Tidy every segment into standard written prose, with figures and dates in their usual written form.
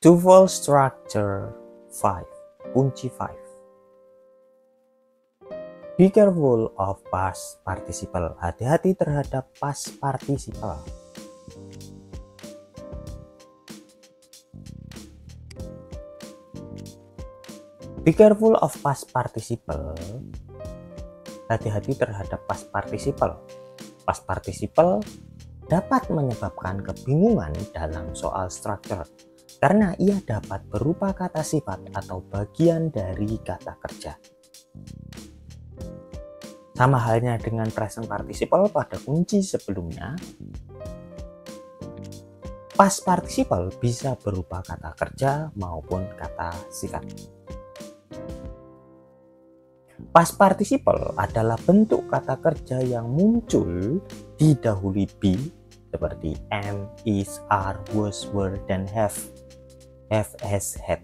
Twofold structure 5. Kunci 5. Be careful of past participle. Hati-hati terhadap past participle. Be careful of past participle. Hati-hati terhadap past participle. Past participle dapat menyebabkan kebingungan dalam soal struktur karena ia dapat berupa kata sifat atau bagian dari kata kerja. Sama halnya dengan present participle pada kunci sebelumnya, past participle bisa berupa kata kerja maupun kata sifat. Past participle adalah bentuk kata kerja yang muncul didahului be seperti am, is, are, was, were, dan have, has, had.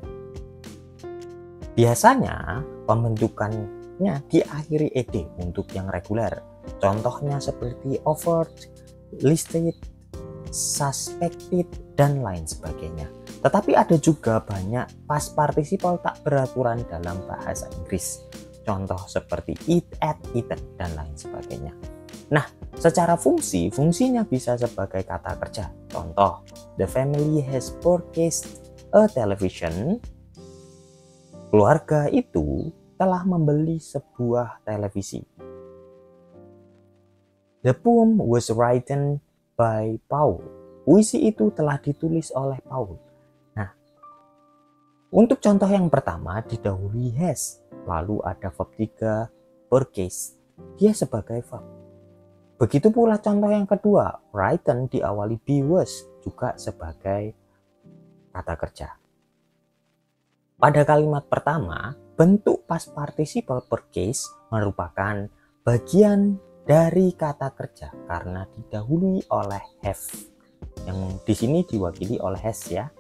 Biasanya pembentukannya diakhiri ed untuk yang reguler. Contohnya seperti offered, listed, suspected, dan lain sebagainya. Tetapi ada juga banyak past participle tak beraturan dalam bahasa Inggris. Contoh seperti eat, ate, eaten, dan lain sebagainya. Nah, secara fungsinya bisa sebagai kata kerja. Contoh, the family has purchased a television. Keluarga itu telah membeli sebuah televisi. The poem was written by Paul. Puisi itu telah ditulis oleh Paul. Nah, untuk contoh yang pertama didahului has, lalu ada verb 3 purchase, dia sebagai verb. Begitu pula contoh yang kedua, written diawali be was, juga sebagai kata kerja. Pada kalimat pertama, bentuk past participle purchase merupakan bagian dari kata kerja karena didahului oleh have, yang di sini diwakili oleh has ya.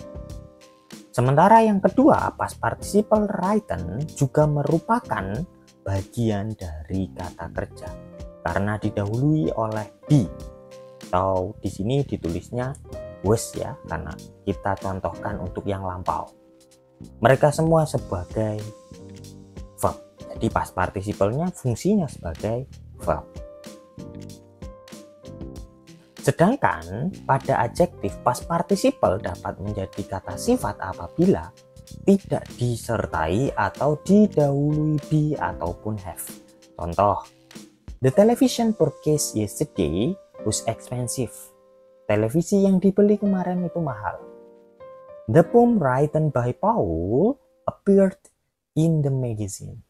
Sementara yang kedua, past participle written juga merupakan bagian dari kata kerja karena didahului oleh be, atau di sini ditulisnya was ya, karena kita contohkan untuk yang lampau. Mereka semua sebagai verb. Jadi past participle-nya fungsinya sebagai verb. Sedangkan pada adjektif past participle dapat menjadi kata sifat apabila tidak disertai atau didahului be ataupun have. Contoh, the television purchased yesterday was expensive. Televisi yang dibeli kemarin itu mahal. The poem written by Paul appeared in the magazine.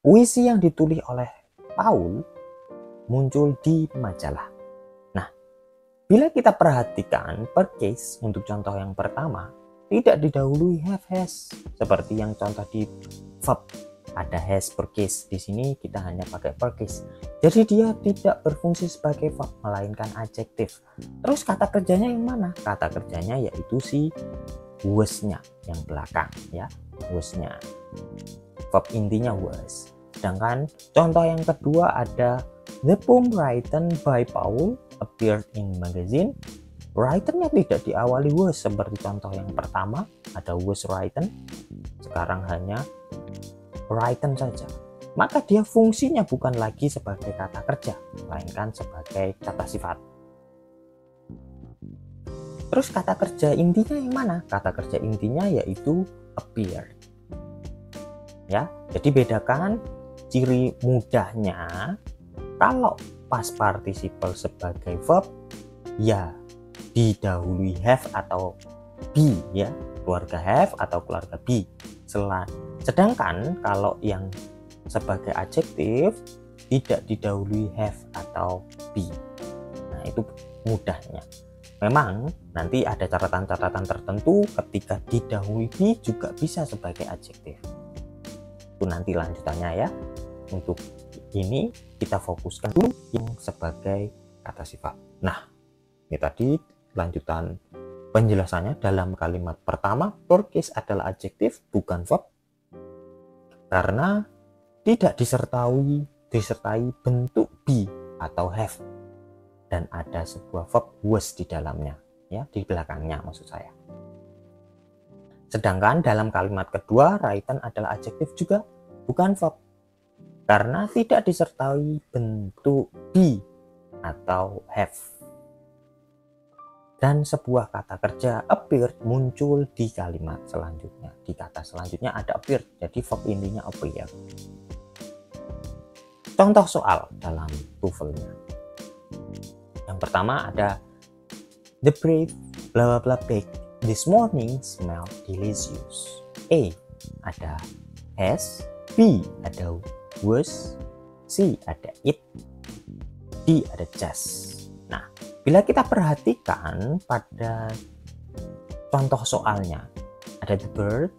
Puisi yang ditulis oleh Paul muncul di majalah. Nah, bila kita perhatikan purchase untuk contoh yang pertama tidak didahului have, has, seperti yang contoh di verb ada has purchase. Di sini kita hanya pakai purchase. Jadi dia tidak berfungsi sebagai verb melainkan adjektif. Terus kata kerjanya yang mana? Kata kerjanya yaitu si was-nya yang belakang ya, was-nya. Verb intinya was. Sedangkan contoh yang kedua ada the poem written by Paul appeared in magazine. Written-nya tidak diawali was seperti contoh yang pertama ada was written. Sekarang hanya written saja. Maka dia fungsinya bukan lagi sebagai kata kerja, melainkan sebagai kata sifat. Terus kata kerja intinya yang mana? Kata kerja intinya yaitu appear. Ya, jadi bedakan ciri mudahnya kalau past participle sebagai verb ya didahului have atau be ya, keluarga have atau keluarga be. Sedangkan kalau yang sebagai adjektif tidak didahului have atau be. Nah, itu mudahnya. Memang nanti ada catatan-catatan tertentu ketika didahului be juga bisa sebagai adjektif. Itu nanti lanjutannya ya. Untuk ini kita fokuskan dulu yang sebagai kata sifat. Nah, ini tadi lanjutan penjelasannya. Dalam kalimat pertama, purchase adalah adjektif bukan verb karena tidak disertai bentuk be atau have dan ada sebuah verb was di dalamnya ya, di belakangnya maksud saya. Sedangkan dalam kalimat kedua, written adalah adjektif juga, bukan verb. Karena tidak disertai bentuk be atau have. Dan sebuah kata kerja appeared muncul di kalimat selanjutnya. Di kata selanjutnya ada appeared, jadi verb intinya appear. Contoh soal dalam TOEFL-nya. Yang pertama ada the bread bla bla bla baked this morning smell delicious. A ada has, B ada was, C ada it, D ada just. Nah, bila kita perhatikan pada contoh soalnya, ada the bird,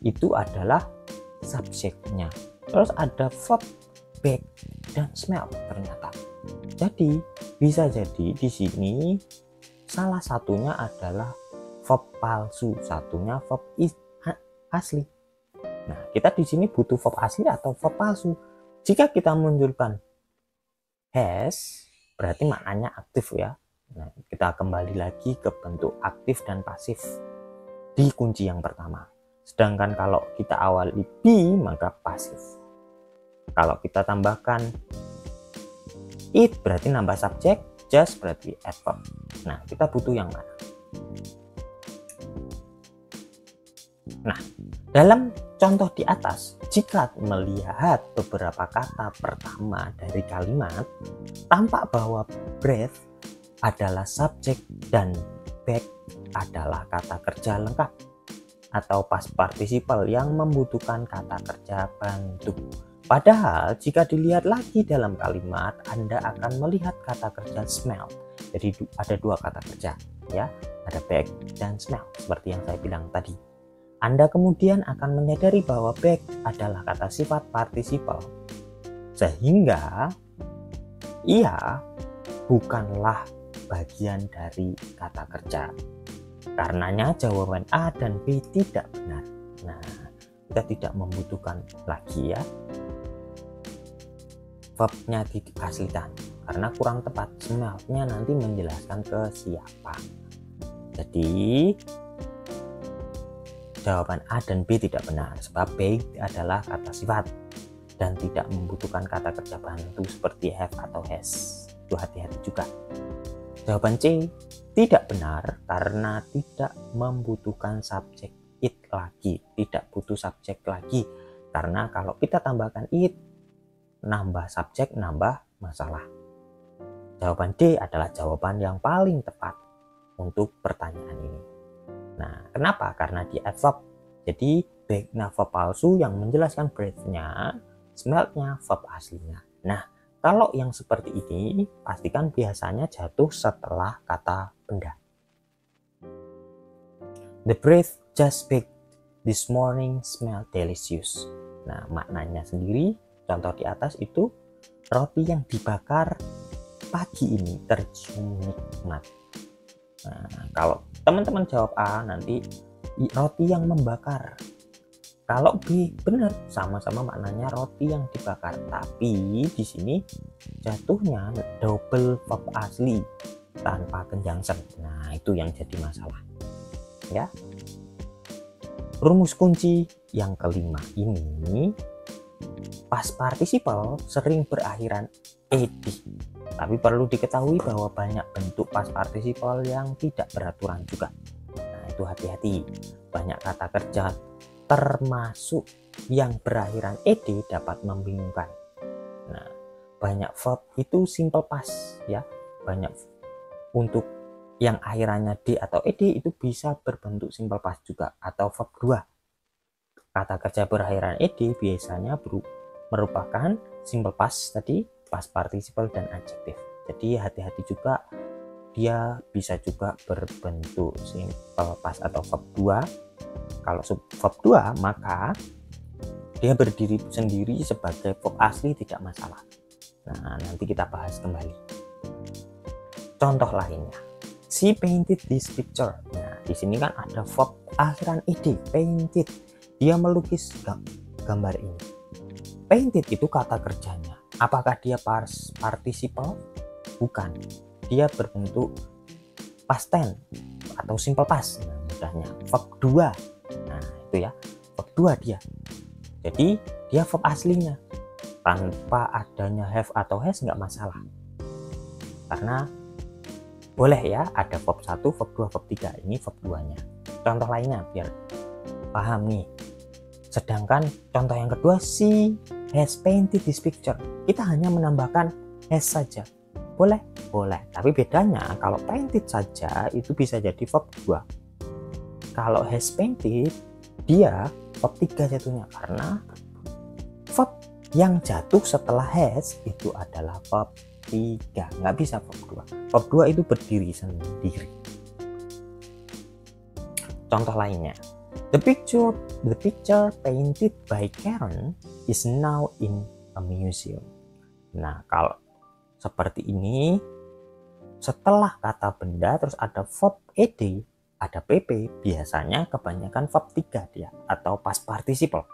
itu adalah subjeknya. Terus ada verb bake dan smell ternyata. Jadi bisa jadi di sini salah satunya adalah verb palsu, satunya verb asli. Nah, kita di sini butuh verb asli atau verb palsu. Jika kita munculkan has, berarti maknanya aktif ya. Nah, kita kembali lagi ke bentuk aktif dan pasif di kunci yang pertama. Sedangkan kalau kita awali be, maka pasif. Kalau kita tambahkan it berarti nambah subjek, just berarti adverb. Nah, kita butuh yang mana? Nah, dalam contoh di atas, jika melihat beberapa kata pertama dari kalimat, tampak bahwa breath adalah subjek dan back adalah kata kerja lengkap atau past participle yang membutuhkan kata kerja bantu. Padahal jika dilihat lagi dalam kalimat, Anda akan melihat kata kerja smell. Jadi ada dua kata kerja ya, ada back dan smell seperti yang saya bilang tadi. Anda kemudian akan menyadari bahwa back adalah kata sifat participle, sehingga ia bukanlah bagian dari kata kerja. Karenanya jawaban A dan B tidak benar. Nah, kita tidak membutuhkan lagi ya verbnya diaslikan karena kurang tepat. Smell-nya nanti menjelaskan ke siapa. Jadi jawaban A dan B tidak benar sebab B adalah kata sifat dan tidak membutuhkan kata kerja bantu seperti have atau has. Itu hati-hati juga. Jawaban C tidak benar karena tidak membutuhkan subjek it lagi, tidak butuh subjek lagi. Karena kalau kita tambahkan it, nambah subjek, nambah masalah. Jawaban D adalah jawaban yang paling tepat untuk pertanyaan ini. Nah, kenapa? Karena di adverb. Jadi back-nya verb palsu yang menjelaskan breath-nya, smell-nya verb aslinya. Nah, kalau yang seperti ini, pastikan biasanya jatuh setelah kata benda. The bread just baked this morning smell delicious. Nah, maknanya sendiri, contoh di atas itu roti yang dibakar pagi ini tercium nikmat. Nah, kalau teman-teman jawab A, nanti roti yang membakar. Kalau B benar, sama-sama maknanya roti yang dibakar, tapi di sini jatuhnya double verb asli tanpa conjunction. Nah, itu yang jadi masalah. Ya. Rumus kunci yang kelima ini, past participle sering berakhiran ed. Tapi perlu diketahui bahwa banyak bentuk past participle yang tidak beraturan juga. Nah, itu hati-hati. Banyak kata kerja termasuk yang berakhiran ed dapat membingungkan. Nah, banyak verb itu simple past ya. Banyak untuk yang akhirannya d atau ed itu bisa berbentuk simple past juga atau verb 2. Kata kerja berakhiran ed biasanya merupakan simple past tadi, past participle dan adjektif. Jadi hati-hati juga, dia bisa juga berbentuk simple past atau verb 2. Kalau verb 2 maka dia berdiri sendiri sebagai verb asli, tidak masalah. Nah, nanti kita bahas kembali. Contoh lainnya, she painted this picture. Nah, di sini kan ada verb akhiran ed, painted. Dia melukis gambar ini. Painted itu kata kerjanya. Apakah dia past participle? Bukan. Dia berbentuk past tense atau simple past. Nah, sudahnya verb 2. Nah itu ya, verb 2 dia. Jadi dia verb aslinya, tanpa adanya have atau has nggak masalah, karena boleh ya ada verb 1, verb 2, verb 3. Ini verb 2 nya. Contoh lainnya biar paham nih. Sedangkan contoh yang kedua, she has painted this picture, kita hanya menambahkan has saja. Boleh? Boleh. Tapi bedanya kalau painted saja itu bisa jadi verb 2. Kalau has painted dia verb 3 jatuhnya, karena verb yang jatuh setelah has itu adalah verb 3, nggak bisa verb 2. Verb 2 itu berdiri sendiri. Contoh lainnya, the picture painted by Karen is now in a museum. Nah kalau seperti ini, setelah kata benda terus ada verb ed, ada pp, biasanya kebanyakan verb 3 dia atau past participle.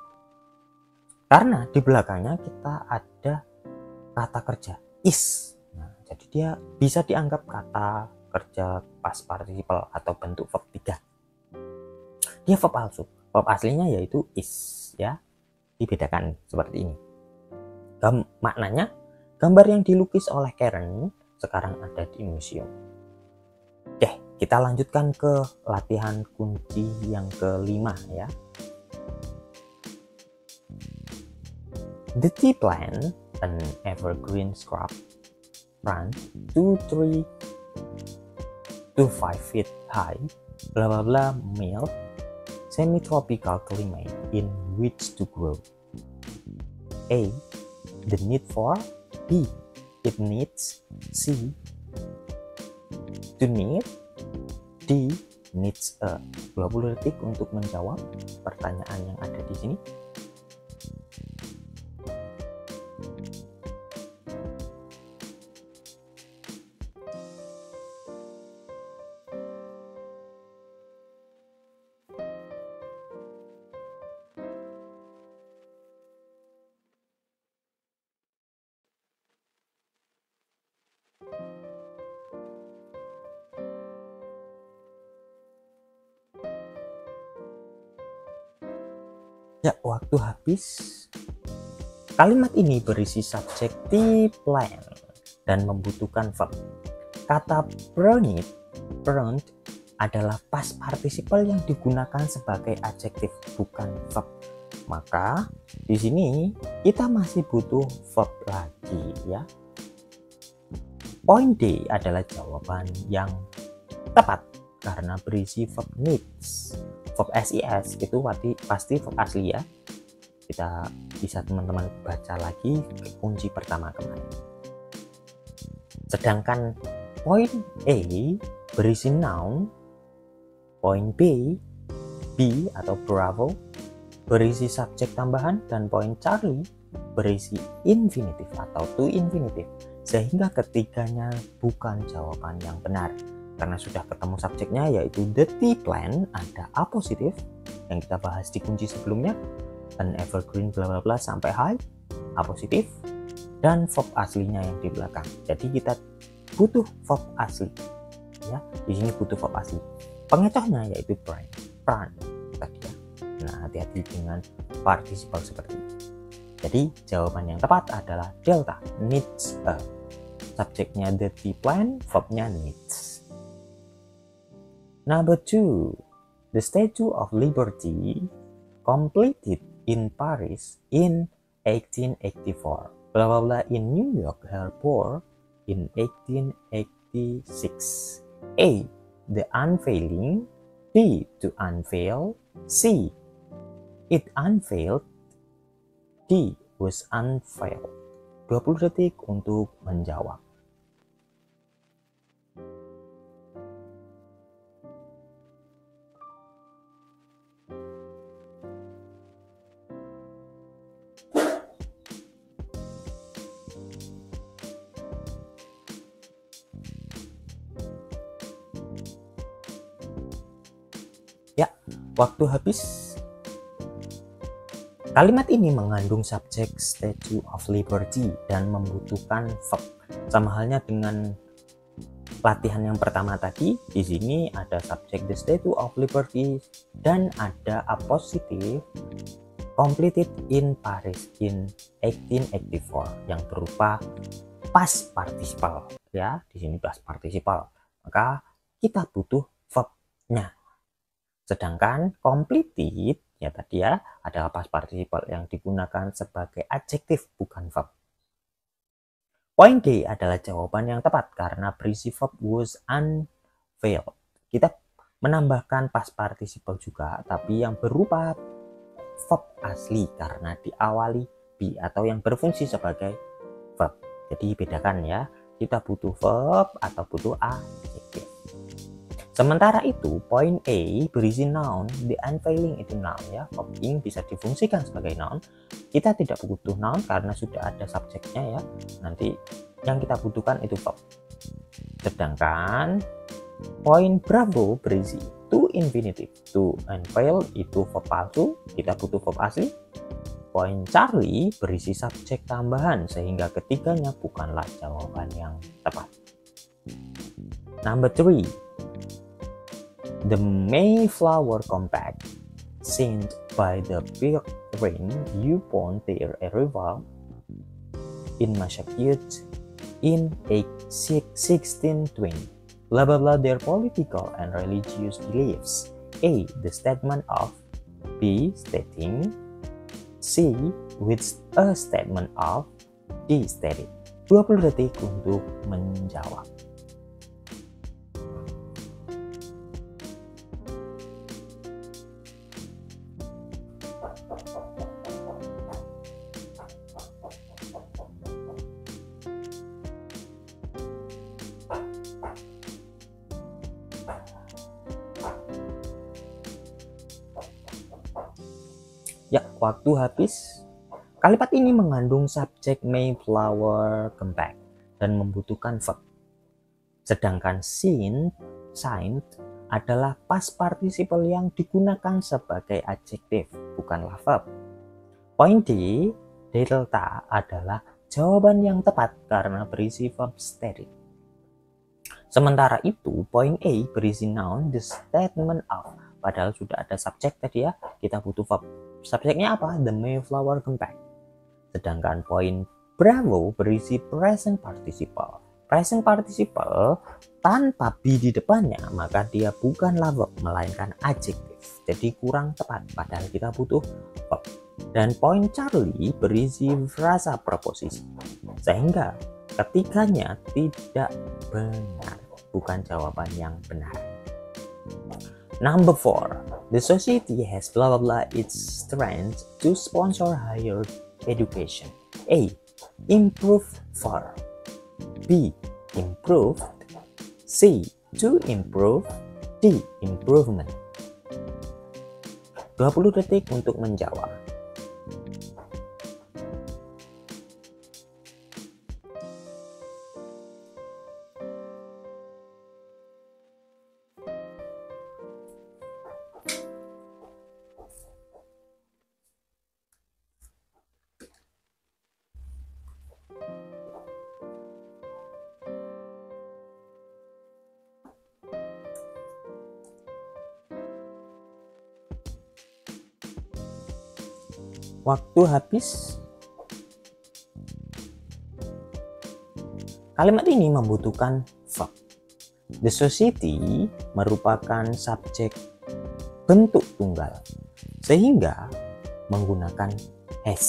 Karena di belakangnya kita ada kata kerja is. Nah, jadi dia bisa dianggap kata kerja past participle atau bentuk verb 3. Dia verb palsu. Verb aslinya yaitu is ya. Dibedakan seperti ini. Maknanya gambar yang dilukis oleh Karen sekarang ada di museum. Oke, kita lanjutkan ke latihan kunci yang kelima ya. The tea plant, an evergreen scrub, plant 2-3 to 5 feet high, blah blah blah, milk, semi-tropical climate in which to grow. A. The need for. B. It needs. C. To need. D. Needs a. 20 detik untuk menjawab pertanyaan yang ada di sini. Ya, waktu habis. Kalimat ini berisi subjek tea plant dan membutuhkan verb. Kata burned adalah past participle yang digunakan sebagai adjektif, bukan verb. Maka di sini kita masih butuh verb lagi ya. Poin D adalah jawaban yang tepat karena berisi verb needs. Verb SIS itu pasti verb asli ya. Kita bisa teman-teman baca lagi kunci pertama kemarin. Sedangkan poin A berisi noun, poin B atau Bravo berisi subjek tambahan, dan poin Charlie berisi infinitif atau to infinitif, sehingga ketiganya bukan jawaban yang benar. Karena sudah ketemu subjeknya yaitu the tea plant, ada A positif yang kita bahas di kunci sebelumnya, an evergreen bla bla bla sampai high, A positif, dan verb aslinya yang di belakang. Jadi kita butuh verb asli ya. Di sini butuh verb asli. Pengecohnya yaitu plant tadi ya. Nah, hati-hati dengan participle seperti ini. Jadi jawaban yang tepat adalah delta, needs a. Subjeknya the tea plant, verbnya needs. Number 2, the Statue of Liberty completed in Paris in 1884. Blah blah blah in New York Harbor in 1886. A. The unveiling. B. To unveil. C. It unveiled. D. Was unveiled. 20 detik untuk menjawab. Ya, waktu habis. Kalimat ini mengandung subjek Statue of Liberty dan membutuhkan verb. Sama halnya dengan latihan yang pertama tadi, di sini ada subject the Statue of Liberty dan ada appositive completed in Paris in 1884 yang berupa past participle ya. Di sini past participle. Maka kita butuh verb-nya. Sedangkan completed ya tadi ya adalah past participle yang digunakan sebagai adjektif bukan verb. Point D adalah jawaban yang tepat karena berisi verb was unveiled. Kita menambahkan past participle juga, tapi yang berupa verb asli karena diawali be atau yang berfungsi sebagai verb. Jadi bedakan ya, kita butuh verb atau butuh adjektif. Sementara itu, point A berisi noun, the unveiling itu noun ya, verb ing bisa difungsikan sebagai noun. Kita tidak butuh noun karena sudah ada subjeknya ya. Nanti yang kita butuhkan itu verb. Sedangkan point Bravo berisi to infinitive, to unveil itu verb palsu, kita butuh verb asli. Point Charlie berisi subjek tambahan sehingga ketiganya bukanlah jawaban yang tepat. Number 3. The Mayflower Compact, seen by the Pilgrim upon their arrival in Massachusetts in 1620. Blah blah blah their political and religious beliefs. A. The statement of. B. Stating. C. With a statement of. D. Stated. 20 detik untuk menjawab. Ya, waktu habis. Kalimat ini mengandung subjek Mayflower Compact dan membutuhkan verb. Sedangkan signed adalah past participle yang digunakan sebagai adjektif, bukanlah verb. Point D, delta adalah jawaban yang tepat karena berisi verb stated. Sementara itu, point A berisi noun, the statement of. Padahal sudah ada subjek tadi ya, kita butuh verb. Subjeknya apa? The Mayflower Compact. Sedangkan point Bravo berisi present participle. Present participle tanpa be di depannya, maka dia bukanlah verb, melainkan adjektif. Jadi kurang tepat, padahal kita butuh verb. Dan point Charlie berisi frasa preposisi. Sehingga ketiganya tidak benar, bukan jawaban yang benar. Number 4. The society has blah blah blah its strength to sponsor higher education. A. Improve for. B. Improved. C. To improve. D. Improvement. 20 detik untuk menjawab. Waktu habis. Kalimat ini membutuhkan verb. The society merupakan subjek bentuk tunggal sehingga menggunakan has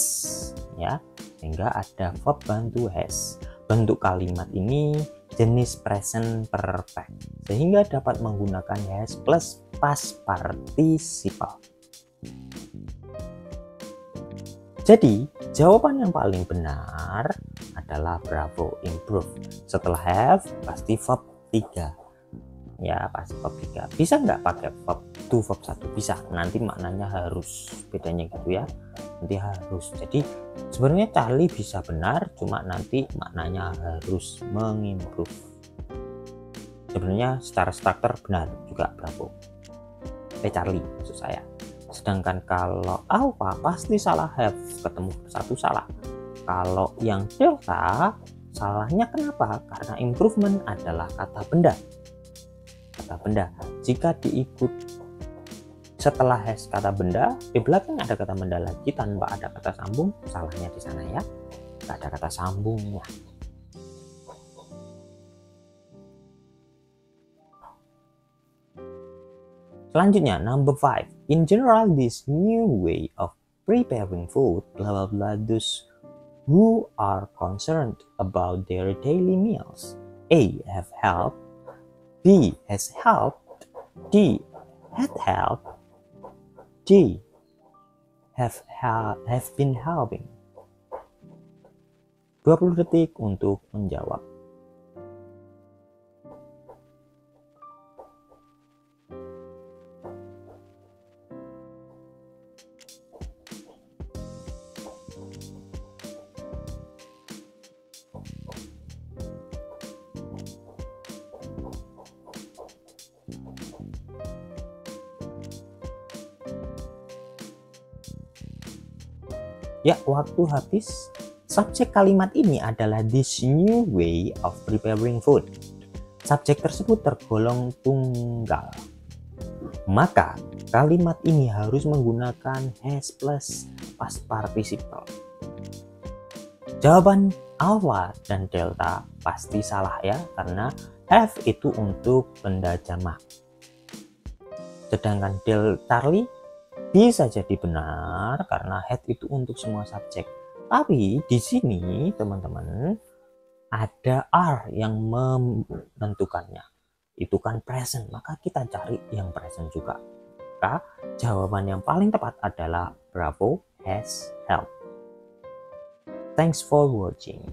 ya, sehingga ada verb bantu has. Bentuk kalimat ini jenis present perfect sehingga dapat menggunakan has plus past participle. Jadi, jawaban yang paling benar adalah Bravo, improve. Setelah have, pasti verb 3. Ya, pasti verb 3. Bisa nggak pakai verb 2, verb 1? Bisa. Nanti maknanya harus. Bedanya gitu ya. Nanti harus. Jadi, sebenarnya Charlie bisa benar, cuma nanti maknanya harus mengimprove. Sebenarnya secara struktur benar juga Bravo. Charlie maksud saya. Sedangkan kalau alpha pasti salah, have ketemu satu salah. Kalau yang delta Salahnya kenapa? Karena improvement adalah kata benda. Kata benda. Jika diikut setelah has kata benda, di belakang ada kata benda lagi tanpa ada kata sambung, salahnya di sana ya. Nggak ada kata sambungnya. Selanjutnya, number 5. In general, this new way of preparing food, blah blah blah, those who are concerned about their daily meals. A. Have helped. B. Has helped. D. Had helped. D. Have been helping. 20 detik untuk menjawab. Ya, waktu habis. Subjek kalimat ini adalah this new way of preparing food. Subjek tersebut tergolong tunggal. Maka kalimat ini harus menggunakan has plus past participle. Jawaban alpha dan delta pasti salah ya, karena have itu untuk benda jamak. Sedangkan Charlie bisa jadi benar karena had itu untuk semua subjek. Tapi di sini teman-teman ada R yang menentukannya. Itu kan present, maka kita cari yang present juga. Maka jawaban yang paling tepat adalah Bravo, has helped. Thanks for watching.